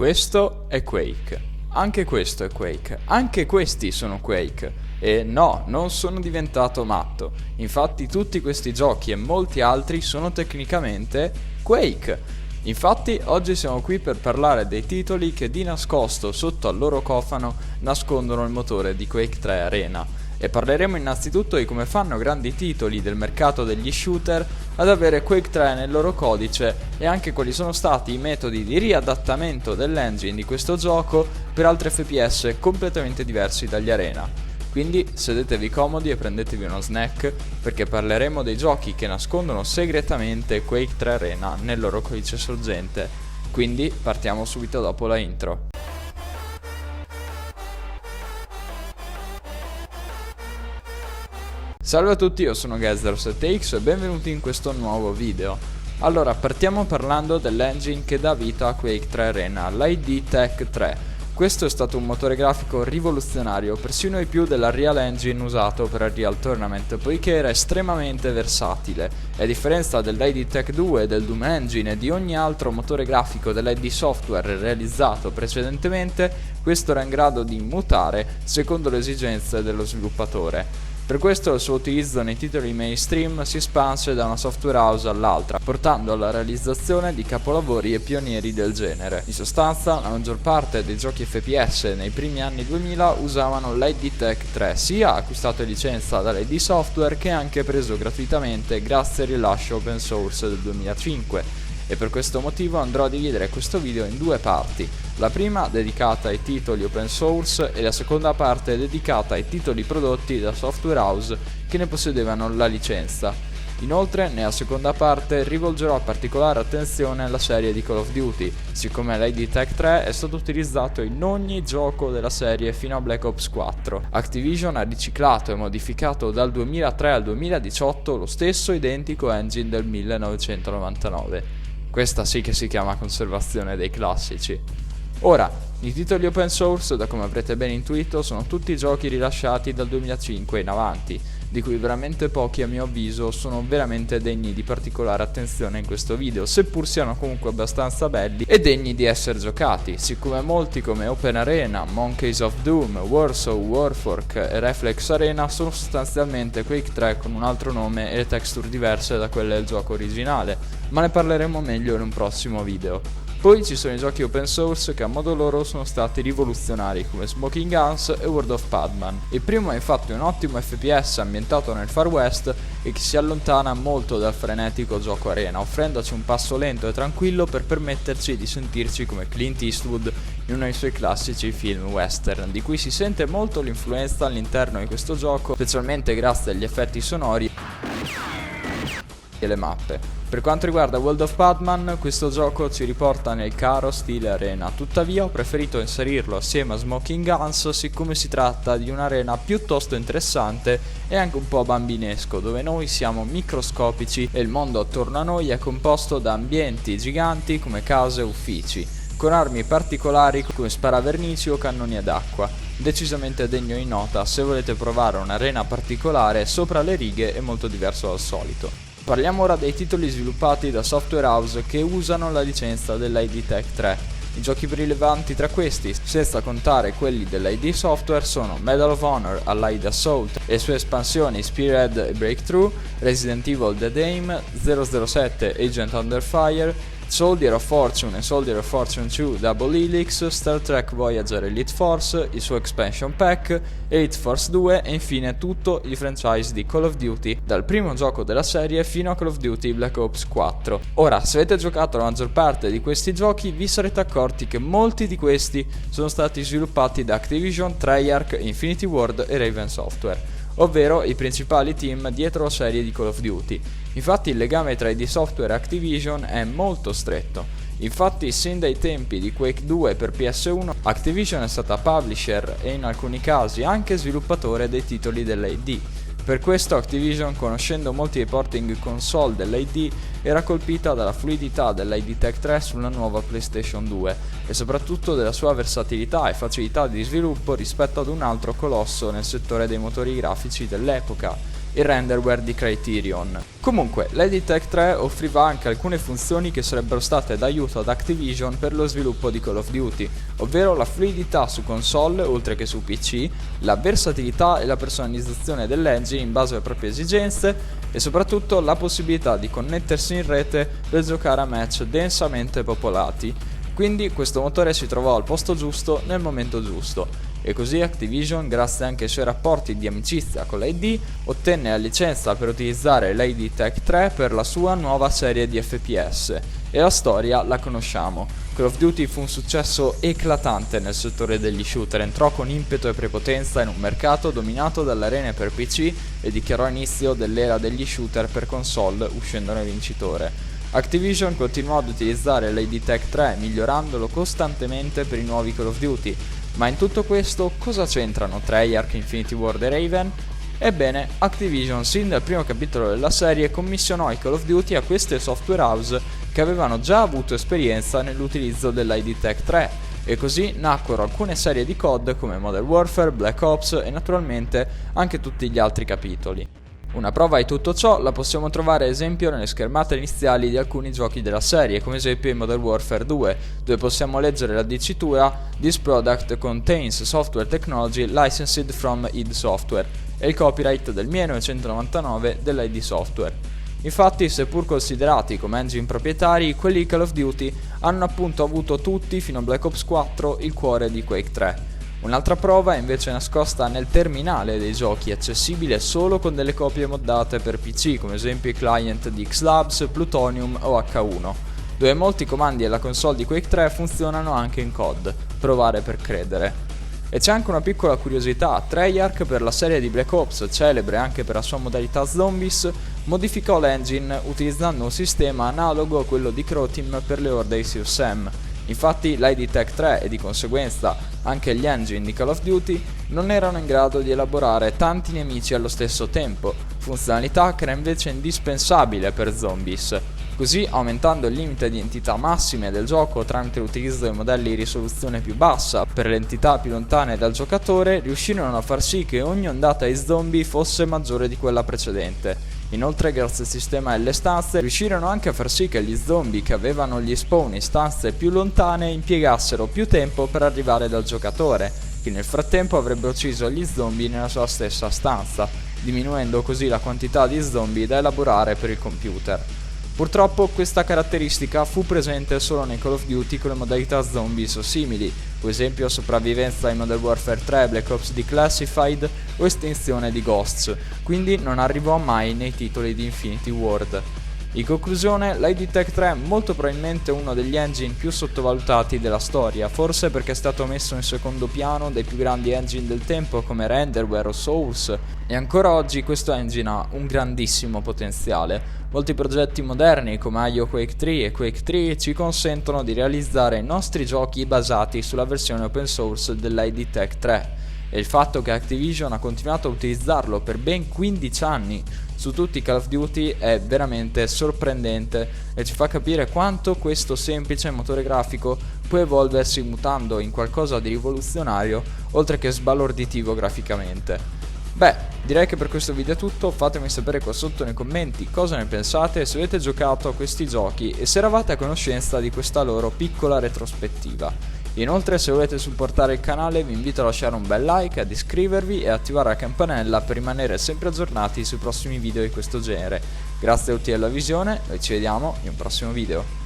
Questo è Quake, anche questo è Quake, anche questi sono Quake. E no, non sono diventato matto. Infatti tutti questi giochi e molti altri sono tecnicamente Quake. Infatti oggi siamo qui per parlare dei titoli che di nascosto sotto al loro cofano nascondono il motore di Quake 3 Arena. E parleremo innanzitutto di come fanno grandi titoli del mercato degli shooter ad avere Quake 3 nel loro codice e anche quali sono stati i metodi di riadattamento dell'engine di questo gioco per altri FPS completamente diversi dagli Arena. Quindi sedetevi comodi e prendetevi uno snack perché parleremo dei giochi che nascondono segretamente Quake 3 Arena nel loro codice sorgente. Quindi partiamo subito dopo la intro. Salve a tutti, io sono Gazdar7x e benvenuti in questo nuovo video. Allora, partiamo parlando dell'engine che dà vita a Quake 3 Arena, l'ID Tech 3. Questo è stato un motore grafico rivoluzionario, persino di più della Real Engine usato per Unreal Tournament, poiché era estremamente versatile. E a differenza dell'ID Tech 2, del Doom Engine e di ogni altro motore grafico dell'ID Software realizzato precedentemente, questo era in grado di mutare secondo le esigenze dello sviluppatore. Per questo il suo utilizzo nei titoli mainstream si espanse da una software house all'altra, portando alla realizzazione di capolavori e pionieri del genere. In sostanza, la maggior parte dei giochi FPS nei primi anni 2000 usavano l'ID Tech 3, sia acquistato in licenza dall'ID Software che anche preso gratuitamente grazie al rilascio open source del 2005. E per questo motivo andrò a dividere questo video in due parti, la prima dedicata ai titoli open source e la seconda parte dedicata ai titoli prodotti da software house che ne possedevano la licenza. Inoltre, nella seconda parte rivolgerò particolare attenzione alla serie di Call of Duty, siccome l'ID Tech 3 è stato utilizzato in ogni gioco della serie fino a Black Ops 4. Activision ha riciclato e modificato dal 2003 al 2018 lo stesso identico engine del 1999. Questa sì che si chiama conservazione dei classici. Ora, i titoli open source, da come avrete ben intuito, sono tutti giochi rilasciati dal 2005 in avanti, di cui veramente pochi a mio avviso sono veramente degni di particolare attenzione in questo video, seppur siano comunque abbastanza belli e degni di essere giocati, siccome molti come Open Arena, Monkeys of Doom, Warsaw, Warfork e Reflex Arena sono sostanzialmente Quake 3 con un altro nome e le texture diverse da quelle del gioco originale, ma ne parleremo meglio in un prossimo video. Poi ci sono i giochi open source che a modo loro sono stati rivoluzionari come Smoking Guns e World of Padman. Il primo è infatti un ottimo FPS ambientato nel Far West e che si allontana molto dal frenetico gioco arena, offrendoci un passo lento e tranquillo per permetterci di sentirci come Clint Eastwood in uno dei suoi classici film western, di cui si sente molto l'influenza all'interno di questo gioco, specialmente grazie agli effetti sonori e le mappe. Per quanto riguarda World of Padman, questo gioco ci riporta nel caro stile arena, tuttavia ho preferito inserirlo assieme a Smoking Guns siccome si tratta di un'arena piuttosto interessante e anche un po' bambinesco, dove noi siamo microscopici e il mondo attorno a noi è composto da ambienti giganti come case e uffici, con armi particolari come sparavernici o cannoni ad acqua. Decisamente degno di nota se volete provare un'arena particolare sopra le righe e molto diverso dal solito. Parliamo ora dei titoli sviluppati da software house che usano la licenza dell'ID Tech 3. I giochi più rilevanti tra questi, senza contare quelli dell'ID Software, sono Medal of Honor Allied Assault e le sue espansioni Spearhead e Breakthrough, Resident Evil Dead Aim, 007 Agent Under Fire, Soldier of Fortune e Soldier of Fortune 2 Double Helix, Star Trek Voyager Elite Force, il suo expansion pack, Elite Force 2 e infine tutto il franchise di Call of Duty, dal primo gioco della serie fino a Call of Duty Black Ops 4. Ora, se avete giocato la maggior parte di questi giochi, vi sarete accorti che molti di questi sono stati sviluppati da Activision, Treyarch, Infinity Ward e Raven Software, ovvero i principali team dietro la serie di Call of Duty. Infatti il legame tra ID Software e Activision è molto stretto. Infatti sin dai tempi di Quake 2 per PS1 Activision è stata publisher e in alcuni casi anche sviluppatore dei titoli dell'ID. Per questo Activision, conoscendo molti dei porting console dell'ID, era colpita dalla fluidità dell'ID Tech 3 sulla nuova PlayStation 2 e soprattutto della sua versatilità e facilità di sviluppo rispetto ad un altro colosso nel settore dei motori grafici dell'epoca. il renderware di Criterion. Comunque, l'ID Tech 3 offriva anche alcune funzioni che sarebbero state d'aiuto ad Activision per lo sviluppo di Call of Duty, ovvero la fluidità su console oltre che su PC, la versatilità e la personalizzazione dell'engine in base alle proprie esigenze e soprattutto la possibilità di connettersi in rete per giocare a match densamente popolati. Quindi questo motore si trovò al posto giusto nel momento giusto. E così Activision, grazie anche ai suoi rapporti di amicizia con l'ID, ottenne la licenza per utilizzare l'ID Tech 3 per la sua nuova serie di FPS. E la storia la conosciamo. Call of Duty fu un successo eclatante nel settore degli shooter, entrò con impeto e prepotenza in un mercato dominato dalle arene per PC e dichiarò inizio dell'era degli shooter per console, uscendone vincitore. Activision continuò ad utilizzare l'ID Tech 3 migliorandolo costantemente per i nuovi Call of Duty. Ma in tutto questo cosa c'entrano Treyarch, Infinity Ward e Raven? Ebbene, Activision sin dal primo capitolo della serie commissionò i Call of Duty a queste software house che avevano già avuto esperienza nell'utilizzo dell'ID Tech 3 e così nacquero alcune serie di COD come Modern Warfare, Black Ops e naturalmente anche tutti gli altri capitoli. Una prova di tutto ciò la possiamo trovare ad esempio nelle schermate iniziali di alcuni giochi della serie, come esempio in Modern Warfare 2, dove possiamo leggere la dicitura "This product contains software technology licensed from id Software" e il copyright del 1999 dell'id Software. Infatti, seppur considerati come engine proprietari, quelli di Call of Duty hanno appunto avuto tutti, fino a Black Ops 4, il cuore di Quake 3. Un'altra prova è invece nascosta nel terminale dei giochi, accessibile solo con delle copie moddate per PC, come esempio i client di Xlabs, Plutonium o H1, dove molti comandi della console di Quake 3 funzionano anche in COD, provare per credere. E c'è anche una piccola curiosità: Treyarch, per la serie di Black Ops, celebre anche per la sua modalità zombies, modificò l'engine utilizzando un sistema analogo a quello di Croteam per le orde di Sea of Sam. Infatti l'ID Tech 3 e di conseguenza anche gli engine di Call of Duty non erano in grado di elaborare tanti nemici allo stesso tempo, funzionalità che era invece indispensabile per zombies. Così, aumentando il limite di entità massime del gioco tramite l'utilizzo di modelli di risoluzione più bassa per le entità più lontane dal giocatore, riuscirono a far sì che ogni ondata di zombie fosse maggiore di quella precedente. Inoltre, grazie al sistema delle stanze, riuscirono anche a far sì che gli zombie che avevano gli spawn in stanze più lontane impiegassero più tempo per arrivare dal giocatore, che nel frattempo avrebbe ucciso gli zombie nella sua stessa stanza, diminuendo così la quantità di zombie da elaborare per il computer. Purtroppo questa caratteristica fu presente solo nei Call of Duty con le modalità zombies o simili, per esempio sopravvivenza in Modern Warfare 3, Black Ops Declassified o estinzione di Ghosts, quindi non arrivò mai nei titoli di Infinity Ward. In conclusione, l'ID Tech 3 è molto probabilmente uno degli engine più sottovalutati della storia, forse perché è stato messo in secondo piano dai più grandi engine del tempo come Renderware o Source, e ancora oggi questo engine ha un grandissimo potenziale. Molti progetti moderni come IO Quake 3 e Quake 3 ci consentono di realizzare i nostri giochi basati sulla versione open source dell'ID Tech 3. E il fatto che Activision ha continuato a utilizzarlo per ben 15 anni su tutti i Call of Duty è veramente sorprendente e ci fa capire quanto questo semplice motore grafico può evolversi mutando in qualcosa di rivoluzionario oltre che sbalorditivo graficamente. Beh, direi che per questo video è tutto. Fatemi sapere qua sotto nei commenti cosa ne pensate, se avete giocato a questi giochi e se eravate a conoscenza di questa loro piccola retrospettiva. Inoltre, se volete supportare il canale, vi invito a lasciare un bel like, ad iscrivervi e attivare la campanella per rimanere sempre aggiornati sui prossimi video di questo genere. Grazie a tutti della visione, noi ci vediamo in un prossimo video.